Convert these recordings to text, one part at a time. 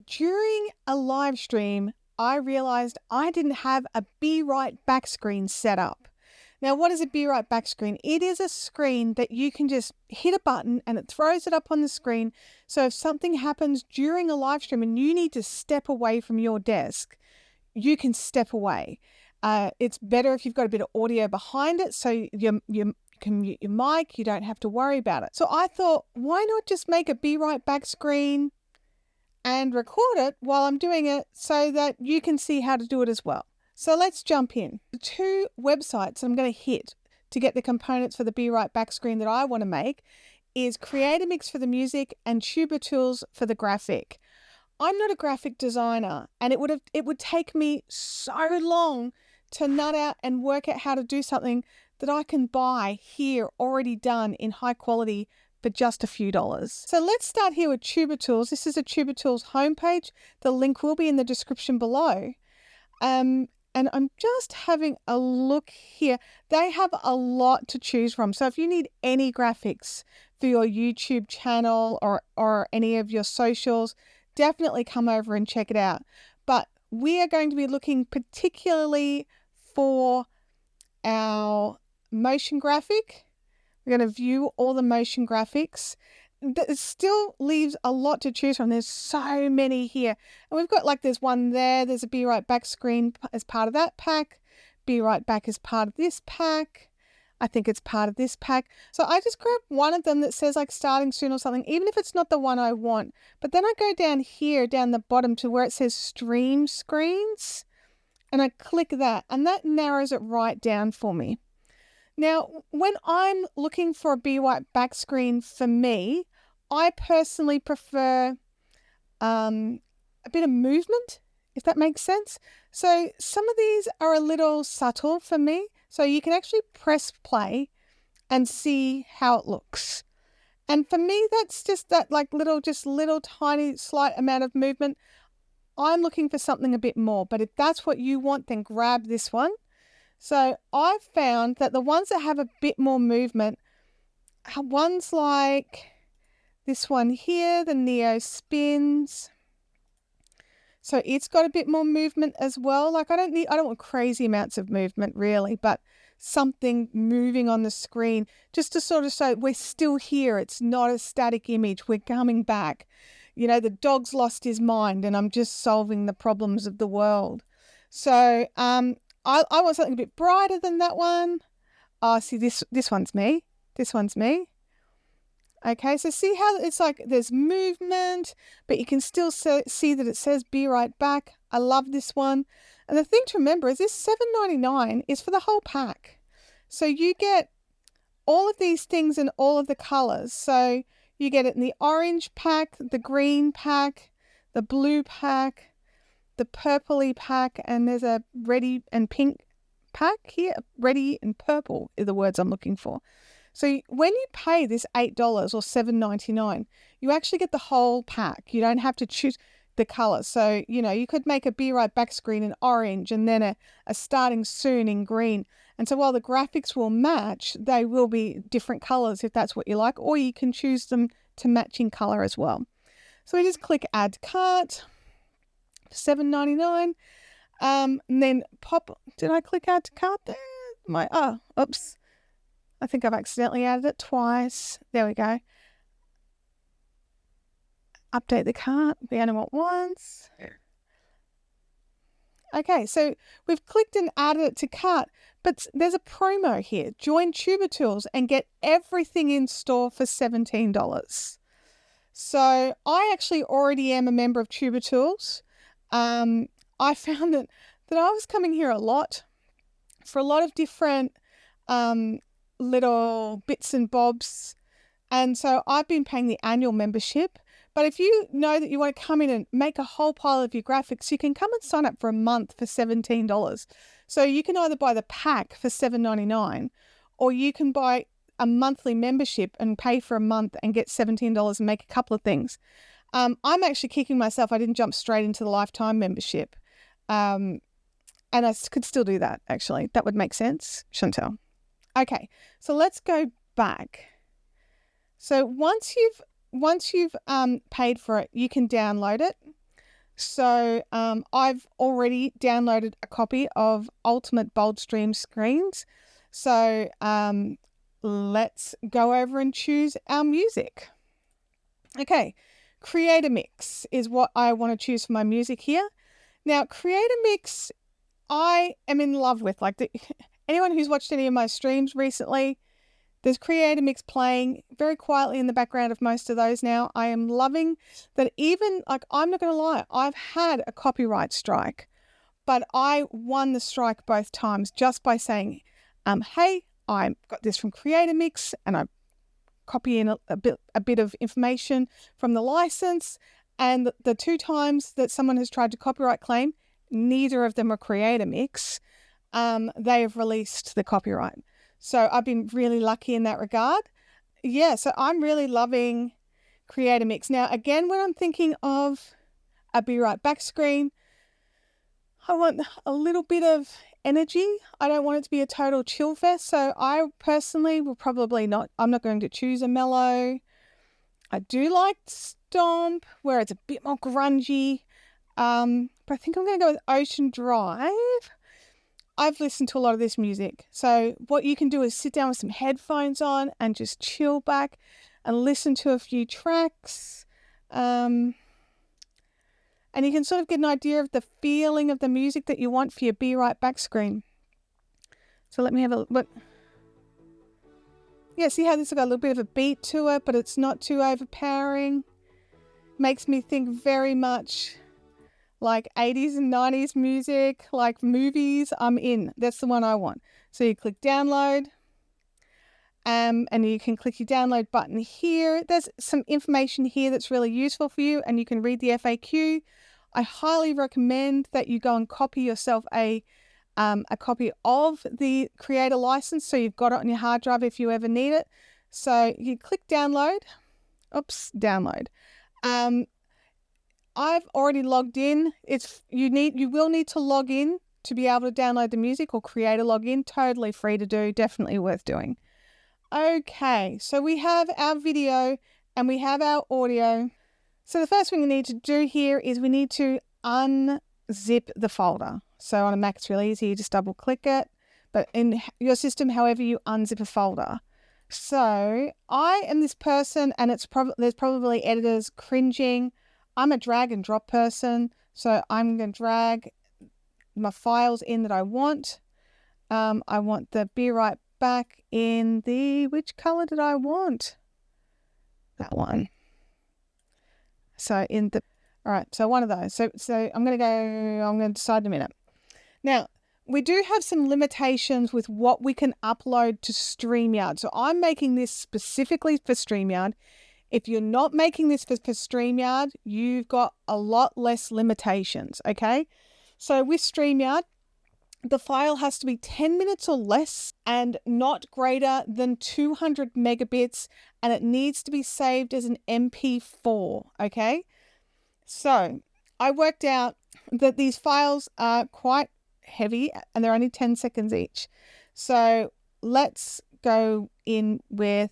during a live stream, I realized I didn't have a Be Right back screen set up. Now, what is a Be Right back screen? It is a screen that you can just hit a button and it throws it up on the screen. So if something happens during a live stream and you need to step away from your desk, you can step away. It's better if you've got a bit of audio behind it, so you can mute your mic, you don't have to worry about it. So I thought, why not just make a Be Right back screen and record it while I'm doing it so that you can see how to do it as well. So let's jump in. The two websites I'm going to hit to get the components for the Be Right back screen that I want to make is Creator Mix for the music and Tuber Tools for the graphic. I'm not a graphic designer, and it would take me so long to nut out and work out how to do something that I can buy here already done in high quality for just a few dollars. So let's start here with Tuber Tools. This is a Tuber Tools homepage. The link will be in the description below. And I'm just having a look here. They have a lot to choose from. So if you need any graphics for your YouTube channel or any of your socials, definitely come over and check it out. But we are going to be looking particularly for our motion graphic. We're going to view all the motion graphics. It still leaves a lot to choose from. There's so many here. And we've got there's one there. There's a Be Right back screen as part of that pack. Be Right back as part of this pack. I think it's part of this pack. So I just grab one of them that says starting soon or something, even if it's not the one I want. But then I go down here, down the bottom to where it says stream screens. And I click that, and that narrows it right down for me. Now, when I'm looking for a Be Right back screen for me, I personally prefer a bit of movement, if that makes sense. So some of these are a little subtle for me. So you can actually press play and see how it looks. And for me, that's just that little tiny slight amount of movement. I'm looking for something a bit more, but if that's what you want, then grab this one. So I've found that the ones that have a bit more movement are ones like this one here, the Neo Spins. So it's got a bit more movement as well. I don't want crazy amounts of movement really, but something moving on the screen just to sort of show we're still here. It's not a static image. We're coming back. The dog's lost his mind and I'm just solving the problems of the world. So I want something a bit brighter than that one. Oh, see, this one's me. This one's me. Okay, so see how it's there's movement, but you can still see that it says Be Right back. I love this one. And the thing to remember is this $7.99 is for the whole pack. So you get all of these things in all of the colors. So you get it in the orange pack, the green pack, the blue pack, the purpley pack, and there's a reddy and pink pack here. Reddy and purple are the words I'm looking for. So when you pay this $8 or $7.99, you actually get the whole pack. You don't have to choose the color. So, you could make a Be Right back screen in orange and then a starting soon in green. And so while the graphics will match, they will be different colors if that's what you like, or you can choose them to match in color as well. So we just click Add to Cart, $7.99. And then did I click Add to Cart there? Oops. I think I've accidentally added it twice. There we go. Update the cart. We only want once. Okay, so we've clicked and added it to cart, but there's a promo here. Join Tuber Tools and get everything in store for $17. So I actually already am a member of Tuber Tools. I found that I was coming here a lot for a lot of different little bits and bobs, and so I've been paying the annual membership. But if you know that you want to come in and make a whole pile of your graphics, you can come and sign up for a month for $17. So you can either buy the pack for $7.99, or you can buy a monthly membership and pay for a month and get $17 and make a couple of things. I'm actually kicking myself I didn't jump straight into the lifetime membership, and I could still do that. Actually, that would make sense, Chantelle. Okay, so let's go back. So once you've paid for it, you can download it. So I've already downloaded a copy of Ultimate Bold Stream Screens. So let's go over and choose our music. Okay, create a mix is what I want to choose for my music here. Now, create a mix, I am in love with. Like anyone who's watched any of my streams recently, there's Creator Mix playing very quietly in the background of most of those now. I am loving that. Even, like, I'm not going to lie, I've had a copyright strike, but I won the strike both times just by saying, hey, I got this from Creator Mix, and I copy in a bit of information from the license. And the two times that someone has tried to copyright claim, neither of them are Creator Mix. They have released the copyright. So I've been really lucky in that regard. Yeah, so I'm really loving Creator Mix. Now, again, when I'm thinking of a Be Right Back screen, I want a little bit of energy. I don't want it to be a total chill fest. So I personally will probably not, I'm not going to choose a mellow. I do like Stomp, where it's a bit more grungy. But I think I'm going to go with Ocean Drive. I've listened to a lot of this music. So what you can do is sit down with some headphones on and just chill back and listen to a few tracks. And you can sort of get an idea of the feeling of the music that you want for your Be Right Back screen. So let me have a look. Yeah, see how this has got a little bit of a beat to it, but it's not too overpowering. Makes me think very much like 80s and 90s music, like movies. I'm in. That's the one I want. So you click download, and you can click your download button here. There's some information here that's really useful for you, and you can read the FAQ. I highly recommend that you go and copy yourself a copy of the creator license, so you've got it on your hard drive if you ever need it. So you click download. Oops, download. I've already logged in. You will need to log in to be able to download the music, or create a login. Totally free to do, definitely worth doing. Okay, so we have our video and we have our audio. So the first thing we need to do here is we need to unzip the folder. So on a Mac it's really easy, you just double click it, but in your system, however you unzip a folder. So I am this person, and there's probably editors cringing. I'm a drag and drop person, so I'm going to drag my files in that I want. I want the Be Right Back in which color did I want? That one. So all right, so one of those. So I'm going to decide in a minute. Now, we do have some limitations with what we can upload to Streamyard. So I'm making this specifically for Streamyard. If you're not making this for Streamyard, you've got a lot less limitations, okay? So with Streamyard, the file has to be 10 minutes or less and not greater than 200 megabits, and it needs to be saved as an MP4, okay? So I worked out that these files are quite heavy and they're only 10 seconds each. So let's go in with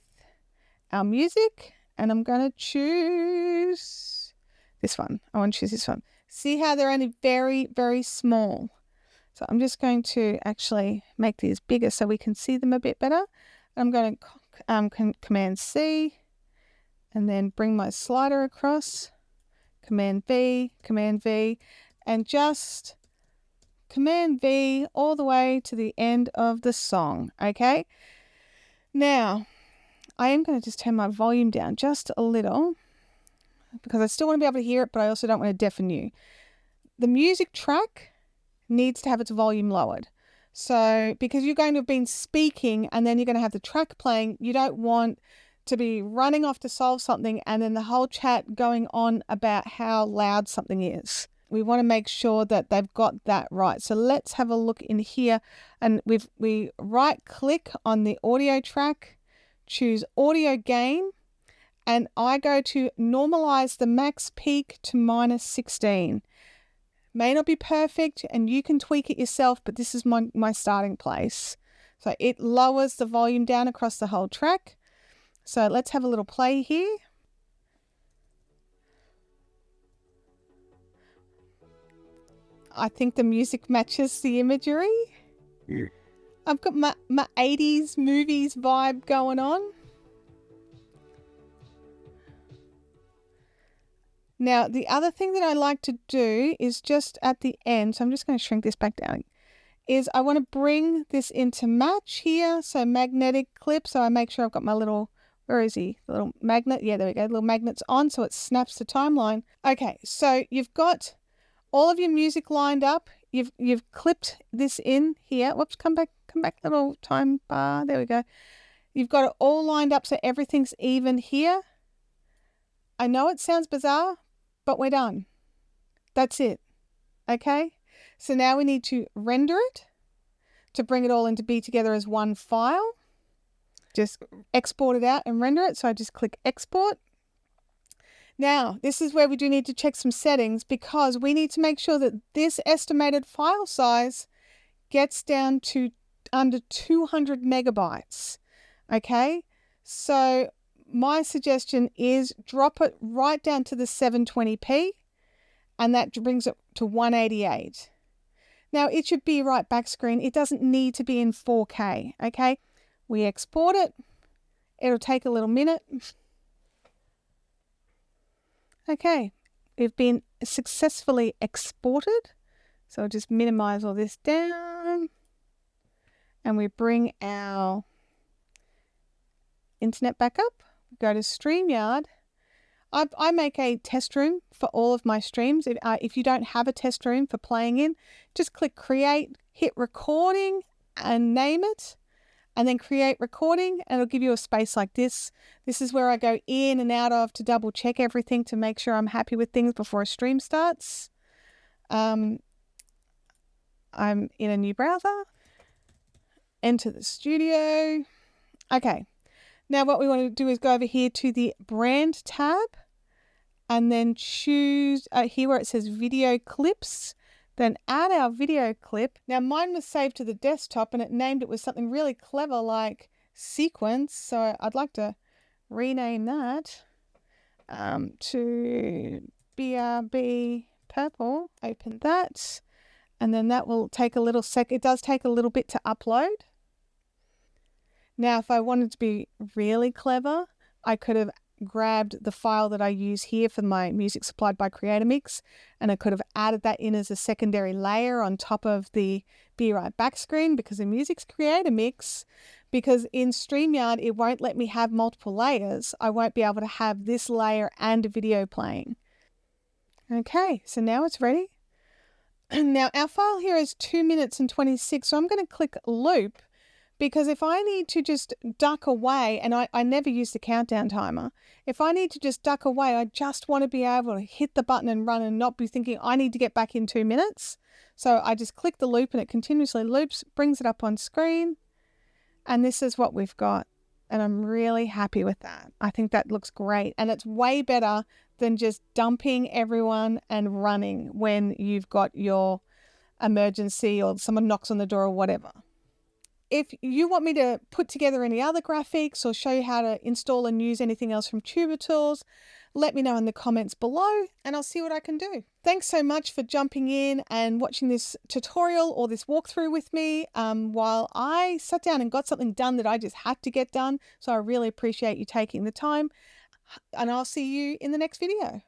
our music. And I'm going to choose this one. I want to choose this one. See how they're only very, very small. So I'm just going to actually make these bigger so we can see them a bit better. I'm going to Command C and then bring my slider across. Command V, and just Command V all the way to the end of the song. Okay. Now, I am going to just turn my volume down just a little because I still want to be able to hear it, but I also don't want to deafen you. The music track needs to have its volume lowered. So because you're going to have been speaking and then you're going to have the track playing, you don't want to be running off to solve something and then the whole chat going on about how loud something is. We want to make sure that they've got that right. So let's have a look in here, and we right click on the audio track, choose audio gain, and I go to normalize the max peak to -16. May not be perfect and you can tweak it yourself, but this is my starting place. So it lowers the volume down across the whole track. So let's have a little play here. I think the music matches the imagery. Yeah. I've got my 80s movies vibe going on. Now, the other thing that I like to do is just at the end, so I'm just going to shrink this back down, is I want to bring this into match here. So magnetic clip. So I make sure I've got my little, where is he? The little magnet. Yeah, there we go. Little magnets on so it snaps the timeline. Okay, so you've got all of your music lined up. You've clipped this in here. Whoops, come back, little time bar. There we go. You've got it all lined up so everything's even here. I know it sounds bizarre, but we're done. That's it. Okay? So now we need to render it to bring it all into be together as one file. Just export it out and render it. So I just click export. Now, this is where we do need to check some settings because we need to make sure that this estimated file size gets down to under 200 megabytes. Okay? So my suggestion is drop it right down to the 720p, and that brings it to 188. Now, it should be right back screen. It doesn't need to be in 4K, okay? We export it. It'll take a little minute. Okay, we've been successfully exported. So I'll just minimize all this down. And we bring our internet back up. Go to Streamyard. I make a test room for all of my streams. If you don't have a test room for playing in, just click create, hit recording and name it, and then create recording, and it'll give you a space like this. This is where I go in and out of to double check everything to make sure I'm happy with things before a stream starts. I'm in a new browser. Enter the studio. Okay. Now what we want to do is go over here to the brand tab and then choose here where it says video clips, then add our video clip. Now mine was saved to the desktop and it named it with something really clever like sequence. So I'd like to rename that to BRB purple. Open that and then that will take a little sec. It does take a little bit to upload. Now, if I wanted to be really clever, I could have grabbed the file that I use here for my music supplied by Creator Mix, and I could have added that in as a secondary layer on top of the Be Right Back screen because the music's Creator Mix. Because in StreamYard, it won't let me have multiple layers. I won't be able to have this layer and a video playing. Okay, so now it's ready. Now, our file here is 2 minutes and 26, so I'm going to click loop. Because if I need to just duck away, and I never use the countdown timer, if I need to just duck away, I just want to be able to hit the button and run and not be thinking I need to get back in 2 minutes. So I just click the loop and it continuously loops, brings it up on screen. And this is what we've got. And I'm really happy with that. I think that looks great. And it's way better than just dumping everyone and running when you've got your emergency or someone knocks on the door or whatever. If you want me to put together any other graphics or show you how to install and use anything else from Tuber Tools, let me know in the comments below and I'll see what I can do. Thanks so much for jumping in and watching this tutorial or this walkthrough with me while I sat down and got something done that I just had to get done. So I really appreciate you taking the time, and I'll see you in the next video.